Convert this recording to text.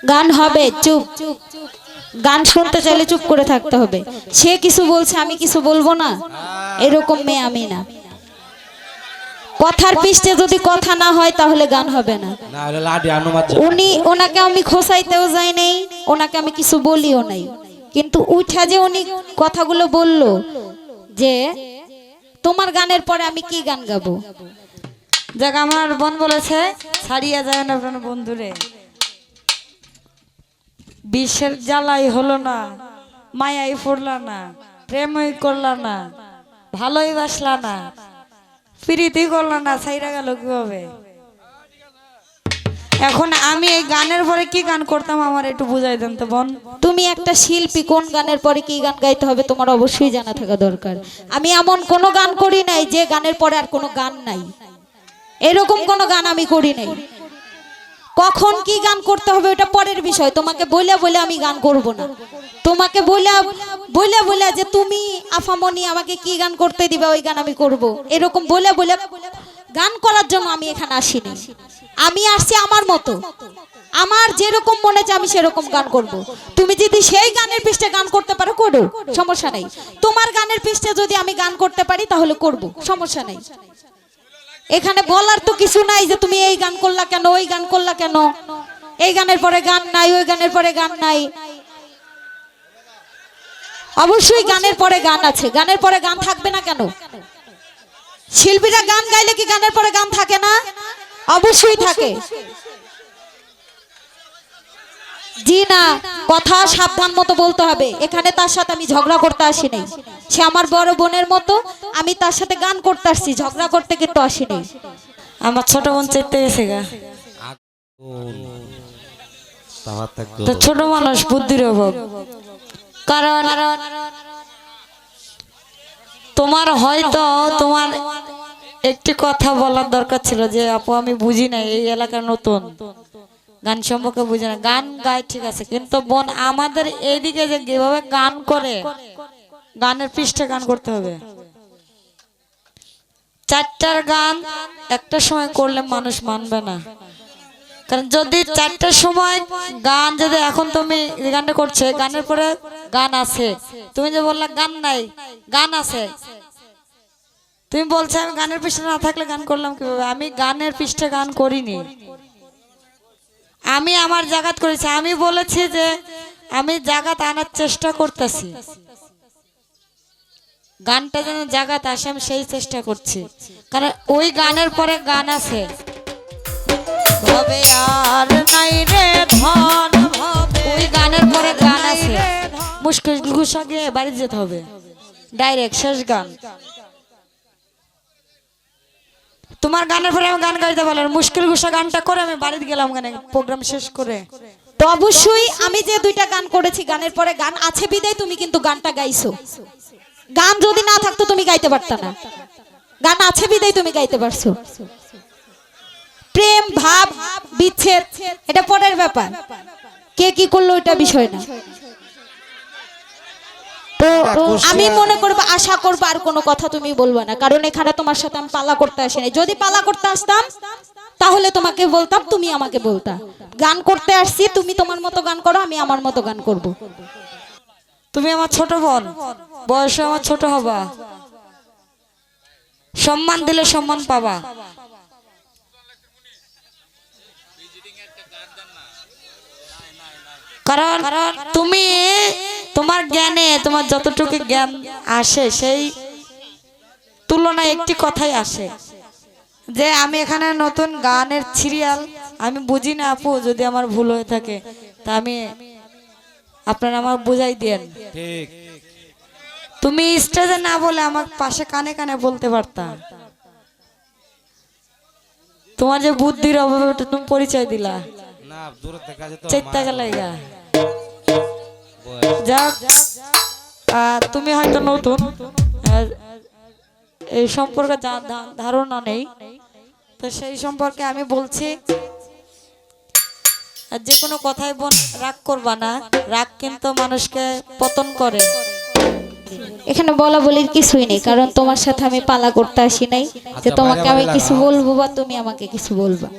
গান হবে, চুপ। গান শুনতে চাইলে চুপ করে থাকতে হবে। সে কিছু বলছে আমি কিছু বলবো না, এরকম মেয়ে আমি না। কথার পৃষ্ঠে যদি কথা না হয় তাহলে গান হবে না। ওনাকে আমি খোসাইতেও যাই নাই, ওনাকে আমি কিছু বলিও নাই, কিন্তু উঠা যে উনি কথাগুলো বলল যে তোমার গানের পরে আমি কি গান গাবো। যাক আমার বোন বলেছে ছাড়িয়া যায় না বন্ধুরে, বিষের জ্বালাই হলো না, মায়াই পড়লা না, প্রেমই করলা না, ভালোই বাসলা না, প্রীতি করলা না, ছাইরা গেল কিভাবে। এখন আমি এই গানের পরে কি গান করতাম আমার একটু বুঝাই দেন তো বোন। তুমি একটা শিল্পী, কোন গানের পরে কি গান গাইতে হবে তোমার অবশ্যই জানা থাকা দরকার। আমি এমন কোনো গান করি নাই যে গানের পরে আর কোনো গান নাই, এরকম কোনো গান আমি করি নাই। কখন কি গান করতে হবে ওটা পরের বিষয়। তোমাকে বলে বলে আমি গান করব না, তোমাকে বলে বলে বলে যে তুমি আফামনি আমাকে কি গান করতে দিবে ওই গান আমি করব, এরকম বলে বলে গান করার জন্য আমি এখানে আসিনি। আমি আসছি আমার মতো, আমার যেরকম মনে চায় আমি সেরকম গান করব। তুমি যদি সেই গানের পৃষ্ঠে গান করতে পারো করো, সমস্যা নাই। তোমার গানের পৃষ্ঠে যদি আমি গান করতে পারি তাহলে করব, সমস্যা নাই। এখানে বলার তো কিছু নাই যে তুমি এই গান করলা কেন, ওই গান করলা কেন, এই গানের পরে গান নাই, ওই গানের পরে গান নাই। অবশ্যই গানের পরে গান আছে, গানের পরে গান থাকবে না কেন? শিল্পীরা গান গাইলে কি গানের পরে গান থাকে না? অবশ্যই থাকে। জি না, কথা সাবধান মতো বলতে হবে। এখানে তার সাথে আমি ঝগড়া করতে আসি নাই, সে আমার বড় বোনের মতো, আমি তার সাথে গান করতে আসছি, ঝগড়া করতে কিন্তু আসি নাই। আমার ছোট বোন চেতে গেছে গা, তো ছোট মানুষ বুদ্ধির অভাব। কারণ তোমার হয়তো তোমার একটি কথা বলার দরকার ছিল যে আপু আমি বুঝি না, এই এলাকার নতুন, গান সম্পর্কে বুঝি না, গান গায় ঠিক আছে, কিন্তু বোন আমাদের এইদিকে যে যেভাবে গান করে, গানের পৃষ্ঠে গান করতে হবে। চারটার গান একটা সময় করলে মানুষ মানবে না। কারণ যদি চারটার সময় গান, যদি এখন তুমি গানটা করছে, গানের পরে গান আছে, তুমি যে বললা গান নাই, গান আছে, তুমি বলছো আমি গানের পৃষ্ঠে না থাকলে গান করলাম কিভাবে। আমি গানের পৃষ্ঠে গান করিনি, আমি আমার জায়গাত করেছি। আমি বলেছি যে আমি জায়গাত আনার চেষ্টা করতেছি, গানটা যেন জায়গাত আসে আমি সেই চেষ্টা করছি। কারণ ওই গানের পরে গান আছে, ভবে আর নাই রে ধন, ওই গানের পরে গান আছে, মুশকিল গুসা গিয়ে বাড়ি যেতে হবে ডাইরেক্ট শেষ গান। তোমার গানের পরে আমি গান গাইতে পারলাম, মুশকিল গুসা গানটা করে আমি বাড়িতে গেলাম গানে প্রোগ্রাম শেষ করে। তো অবশ্যই আমি যে দুইটা গান করেছি, গানের পরে গান আছে বিদায় তুমি কিন্তু গানটা গাইছো। গান যদি না থাকতো তুমি গাইতে পারতা না, গান আছে বিদায় তুমি গাইতে পারছো। প্রেম ভাব বিচ্ছেদ এটা পরের ব্যাপার, কে কি করলো এটা বিষয় না। তো আমি মনে করবো, আশা করবো আর কোনো কথা তুমি বলবে না, কারণ এখানে তোমার সাথে আমি পালা করতে আসি নাই। যদি পালা করতে আসতাম তাহলে তোমাকে বলতাম, তুমি আমাকে বলতা। গান করতে আসছি, তুমি তোমার মতো গান করো, আমি আমার মতো গান করব। তুমি আমার ছোট বোন, বয়সে আমার ছোট হবা, সম্মান দিলে সম্মান পাবা। কারণ তুমি তোমার জ্ঞানে, তোমার যতটুকু জ্ঞান আসে সেই তুলনায় একটি কথাই আসে যে আমি এখানে নতুন গানের সিরিয়াল, আমি বুঝি না আপু, যদি আমার ভুল হয়ে থাকে তা আমি আপনারা আমার বুঝাই দেন। তুমি স্টেজে না বলে আমার পাশে কানে কানে বলতে পারতা। তোমার যে বুদ্ধির অভাবে তুমি পরিচয় দিলা চেষ্টা গেলাইগা। যাক তুমি হয়তো নতুন, এই সম্পর্কে ধারণা নেই, তো সেই সম্পর্কে আমি বলছি যে কোনো কথাই বোন রাগ করবা না, রাগ কিন্তু মানুষকে পতন করে। এখানে বলা বলির কিছুই নেই, কারণ তোমার সাথে আমি পালা করতে আসি নাই যে তোমাকে আমি কিছু বলবো বা তুমি আমাকে কিছু বলবা।